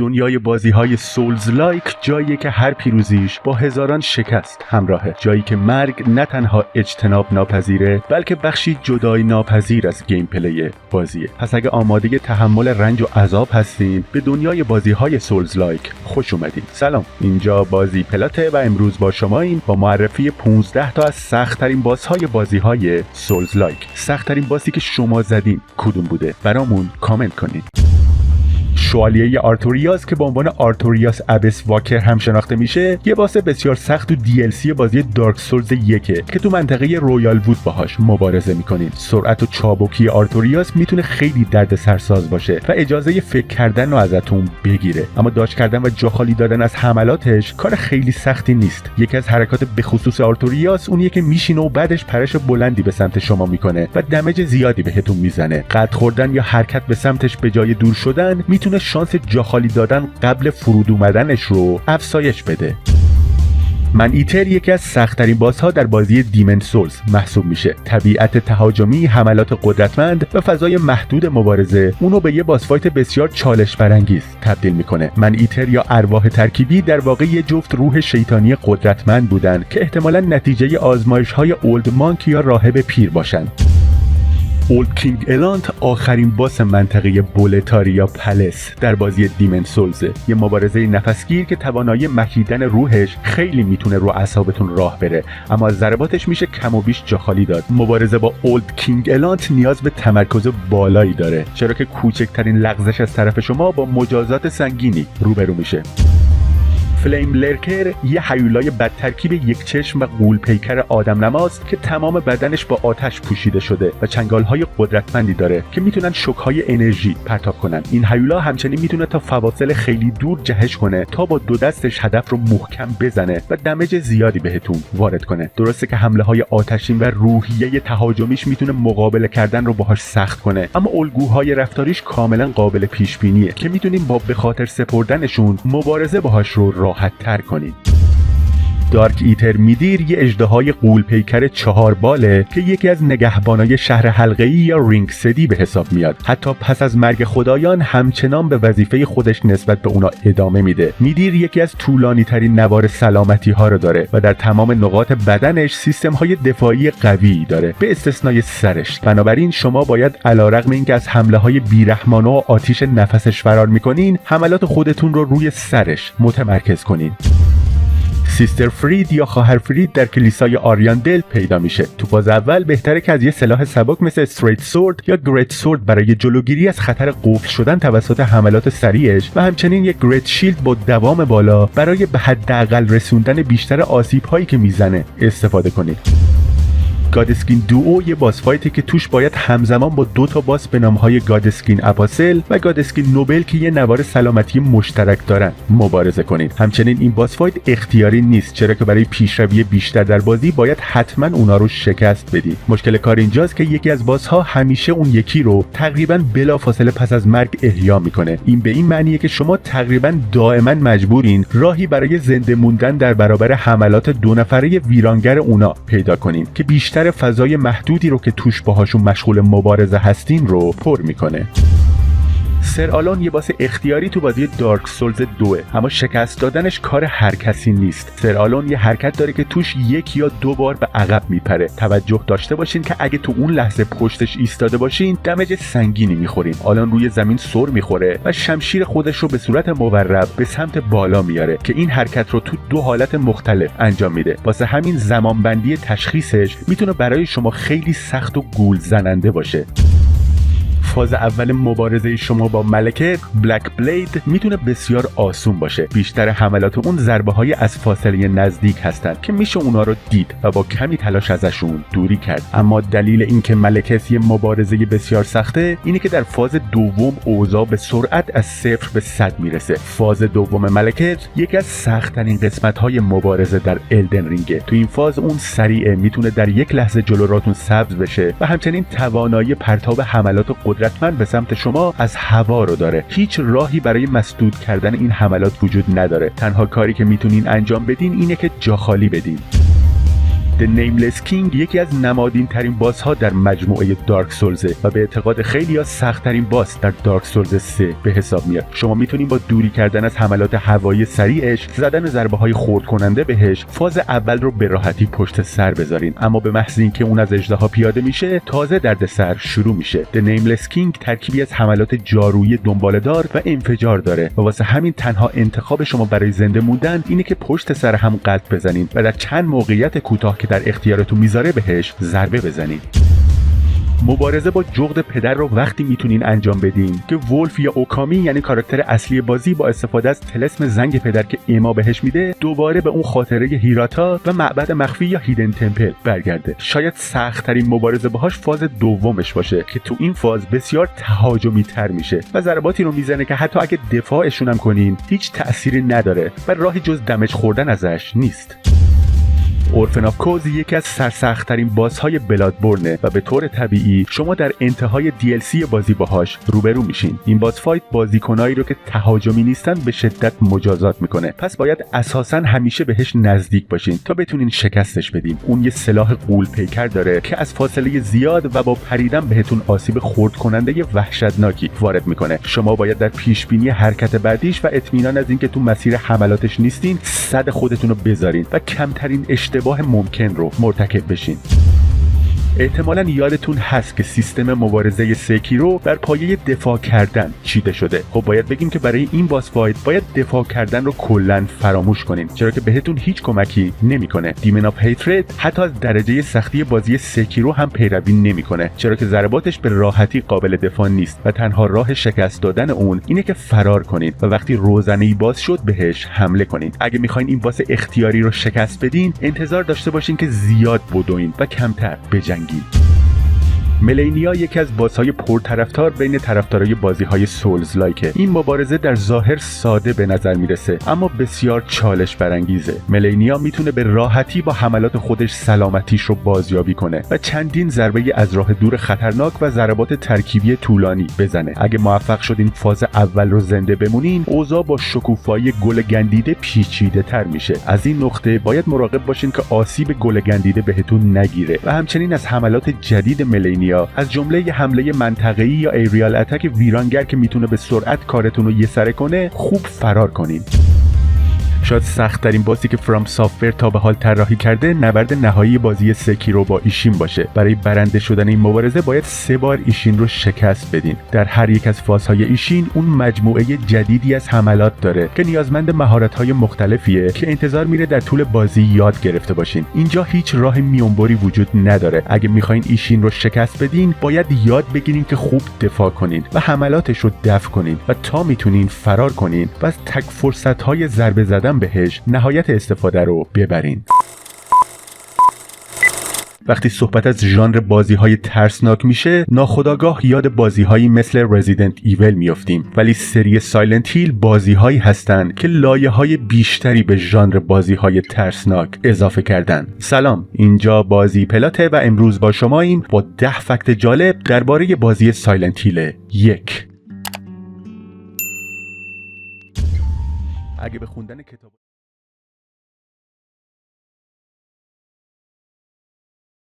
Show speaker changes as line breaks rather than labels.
دنیای بازی‌های سولز لایک جاییه که هر پیروزیش با هزاران شکست همراهه، جایی که مرگ نه تنها اجتناب ناپذیره بلکه بخشی جدای ناپذیر از گیم پلی بازیه. پس اگه آماده تحمل رنج و عذاب هستین، به دنیای بازی‌های سولز لایک خوش اومدین. سلام، اینجا بازی پلاته و امروز با شماییم با معرفی 15 تا از سخت‌ترین بازهای بازی‌های سولز لایک. سخت‌ترین بازی که شما زدین کدوم بوده؟ برامون کامنت کنید. شوالیه آرتوریاس که به عنوان آرتوریاس ابس واکر هم شناخته میشه، یه باس بسیار سخت و DLC بازی دارک سولز 1 که تو منطقه رویال وود باهاش مبارزه میکنین. سرعت و چابکی آرتوریاس میتونه خیلی دردسرساز باشه و اجازه فکر کردن رو ازتون بگیره، اما داش کردن و جا خالی دادن از حملاتش کار خیلی سختی نیست. یکی از حرکات به خصوص آرتوریاس اونیه که میشینه و بعدش پرش بلندی به سمت شما میکنه و دمج زیادی بهتون میزنه. قد خوردن یا حرکت به سمتش به جای دور شدن میتونه شانس جاخالی دادن قبل فرود اومدنش رو افزایش بده. من ایتر یکی از سخت‌ترین بازها در بازی دیمن سولز محسوب میشه. طبیعت تهاجمی، حملات قدرتمند و فضای محدود مبارزه اونو به یه باس فایت بسیار چالش برانگیز تبدیل میکنه. من ایتر یا ارواح ترکیبی در واقع یه جفت روح شیطانی قدرتمند بودن که احتمالاً نتیجه آزمایش‌های اولد مانک یا راهب پیر باشن. اولد کینگ الانت آخرین باس منطقه بولتاریا پلس در بازی دیمن سولزه، یه مبارزه نفسگیر که توانایی مکیدن روحش خیلی میتونه رو اعصابتون راه بره، اما از ضرباتش میشه کم و بیش جاخالی داد. مبارزه با اولد کینگ الانت نیاز به تمرکز بالایی داره، چرا که کوچکترین لغزش از طرف شما با مجازات سنگینی روبرو میشه. فلیم لرکر یه هیولای بدترکیب یک چشم و غول پیکر آدم نماست که تمام بدنش با آتش پوشیده شده و چنگالهای قدرتمندی داره که میتونن شوک‌های انرژی پرتاب کنن. این هیولا همچنین میتونه تا فواصل خیلی دور جهش کنه تا با دو دستش هدف رو محکم بزنه و دمج زیادی بهتون وارد کنه. درسته که حمله‌های آتشین و روحیه تهاجمیش میتونه مقابله کردن رو باهاش سخت کنه، اما الگوهای رفتاریش کاملا قابل پیش بینیه که میتونیم با به خاطر سپردنشون مبارزه باهاش رو راحت تر کنید. دارک ایتر میدیر یه اژدهای غول پیکر 4 باله که یکی از نگهبانای شهر حلقه‌ای یا رینگ سدی به حساب میاد. حتی پس از مرگ خدایان همچنان به وظیفه خودش نسبت به اونا ادامه میده. میدیر یکی از طولانی ترین نوار سلامتی ها رو داره و در تمام نقاط بدنش سیستم های دفاعی قوی داره به استثنای سرش. بنابراین شما باید علیرغم اینکه از حمله های بیرحمانه و آتش نفسش فرار میکنین، حملات خودتون رو روی سرش متمرکز کنین. سیستر فرید یا خواهر فرید در کلیسای آریاندل پیدا میشه. تو فاز اول بهتره که از یه سلاح سبک مثل استریت سورد یا گریت سورد برای جلوگیری از خطر قفل شدن توسط حملات سریعش و همچنین یک گریت شیلد با دوام بالا برای به حداقل رسوندن بیشتر آسیب هایی که میزنه استفاده کنید. گادسکین دوو یه باس فایته که توش باید همزمان با 2 تا باس به نامهای گادسکین اپاسل و گادسکین نوبل که یه نوار سلامتی مشترک دارن مبارزه کنید. همچنین این باس فایت اختیاری نیست، چرا که برای پیشروی بیشتر در بازی باید حتما اونا رو شکست بدید. مشکل کار اینجاست که یکی از باس ها همیشه اون یکی رو تقریبا بلافاصله پس از مرگ احیا میکنه. این به این معنیه که شما تقریبا دائما مجبورین راهی برای زنده موندن در برابر حملات 2 نفره ویرانگر اونا پیدا کنین که بیشتر فضای محدودی رو که توش باهاشون مشغول مبارزه هستین رو پر میکنه. سر آلون یه باس اختیاری تو بازی دارک سولز 2، اما شکست دادنش کار هر کسی نیست. سر آلون یه حرکت داره که توش 1 یا 2 بار به عقب میپره. توجه داشته باشین که اگه تو اون لحظه پشتش ایستاده باشین دمج سنگینی میخورین. آلون روی زمین سر میخوره و شمشیر خودش رو به صورت مورب به سمت بالا میاره که این حرکت رو تو 2 حالت مختلف انجام میده. واسه همین زمانبندی تشخیصش میتونه برای شما خیلی سخت و گول زننده باشه. فاز اول مبارزه شما با ملکه بلک بلید میتونه بسیار آسون باشه. بیشتر حملات اون ضربه های از فاصله نزدیک هستن که میشه اونا رو دید و با کمی تلاش ازشون دوری کرد. اما دلیل اینکه ملکه یه مبارزه بسیار سخته اینه که در فاز دوم اوضاع به سرعت از 0 به 100 میرسه. فاز دوم ملکه یکی از سخت‌ترین قسمت‌های مبارزه در الدن رینگه. تو این فاز اون سریعه، میتونه در یک لحظه جلوراتون سبز بشه و همچنین توانایی پرتاب حملات قدرتمند به سمت شما از هوا رو داره. هیچ راهی برای مسدود کردن این حملات وجود نداره. تنها کاری که میتونین انجام بدین اینه که جا خالی بدین. The Nameless King یکی از نمادین ترین باس ها در مجموعه دارک سولز و به اعتقاد خیلی‌ها سخت ترین باس در دارک سولز 3 به حساب میاد. شما میتونید با دوری کردن از حملات هوایی سریعش، زدن ضربه‌های خرد کننده بهش، فاز اول رو به راحتی پشت سر بذارین، اما به محض اینکه اون از اژدها پیاده میشه تازه دردسر شروع میشه. The Nameless King ترکیبی از حملات جارویی دنباله‌دار و انفجار داره و واسه همین تنها انتخاب شما برای زنده موندن اینه که پشت سر هم قلب بزنین و در چند موقعیت کوتاه که در اختیارتون میذاره بهش ضربه بزنین. مبارزه با جغد پدر رو وقتی میتونین انجام بدین که ولف یا اوکامی یعنی کاراکتر اصلی بازی با استفاده از طلسم زنگ پدر که ایما بهش میده دوباره به اون خاطره هیراتا و معبد مخفی یا هیدن تمپل برگرده. شاید سخت ترین مبارزه باهاش فاز دومش باشه که تو این فاز بسیار تهاجمی تر میشه و ضرباتی رو میزنه که حتی اگه دفاعشون هم کنین هیچ تأثیری نداره و راهی جز دمج خوردن ازش نیست. اورفن آف کوز یکی از سرسخت‌ترین بازهای بلادبورنه و به طور طبیعی شما در انتهای DLC بازی باهاش روبرو میشین. این باز فایت بازیکنایی رو که تهاجمی نیستن به شدت مجازات میکنه، پس باید اساساً همیشه بهش نزدیک باشین تا بتونین شکستش بدین. اون یه سلاح غول پیکر داره که از فاصله زیاد و با پریدن بهتون آسیب خرد کننده وحشتناکی وارد میکنه. شما باید در پیش بینی حرکت بعدیش و اطمینان از اینکه تو مسیر حملاتش نیستین صد خودتون رو بذارین و کمترین اشتباه ممکن رو مرتکب بشین. احتمالاً یادتون هست که سیستم مبارزه سکیرو بر پایه دفاع کردن چیده شده. خب باید بگیم که برای این باس فایت باید دفاع کردن رو کلاً فراموش کنین، چرا که بهتون هیچ کمکی نمیکنه. دیمن آف هیترد حتی از درجه سختی بازی سکیرو هم پیروی نمیکنه، چرا که ضرباتش به راحتی قابل دفاع نیست و تنها راه شکست دادن اون اینه که فرار کنین و وقتی روزنه‌ای باز شد بهش حمله کنین. اگه میخواین این باس اختیاری رو شکست بدین انتظار داشته باشین که زیاد بدوین و کمتر بجنگین. ملینیا یکی از بازهای پرطرفدار بین طرفدارای بازی‌های سولز لایکه. این مبارزه در ظاهر ساده به نظر میرسه اما بسیار چالش برانگیزه. ملینیا میتونه به راحتی با حملات خودش سلامتیش رو بازیابی کنه و چندین ضربه از راه دور خطرناک و ضربات ترکیبی طولانی بزنه. اگه موفق شدین فاز اول رو زنده بمونین اوضاع با شکوفایی گل گندیده پیچیده تر میشه. از این نقطه باید مراقب باشین که آسیب گل گندیده بهتون نگیره و همچنین از حملات جدید ملینیا از جمله ی حمله منطقه‌ای یا ایریال اتک ویرانگر که میتونه به سرعت کارتون رو یسره کنه خوب فرار کنین. شاید سخت‌ترین بازی که فرام سافت‌ور تا به حال طراحی کرده نبرد نهایی بازی سکیرو با ایشین باشه. برای برنده شدن این مبارزه باید 3 بار ایشین رو شکست بدین. در هر یک از فازهای ایشین اون مجموعه جدیدی از حملات داره که نیازمند مهارت‌های مختلفیه که انتظار میره در طول بازی یاد گرفته باشین. اینجا هیچ راه میونبری وجود نداره. اگه میخواین ایشین رو شکست بدین باید یاد بگیرین که خوب دفاع کنین و حملاتش رو دفع کنین و تا میتونین فرار کنین و از تک فرصت‌های ضربه زدن بهش نهایت استفاده رو ببرین. وقتی صحبت از ژانر بازی‌های ترسناک میشه ناخودآگاه یاد بازی‌هایی مثل رزیدنت ایول میافتیم، ولی سری سایلنت هیل بازی‌هایی هستن که لایه‌های بیشتری به ژانر بازی‌های ترسناک اضافه کردن. سلام، اینجا بازی پلاته و امروز با شماییم با 10 فکت جالب درباره بازی سایلنت هیل 1. اگه به خوندن کتاب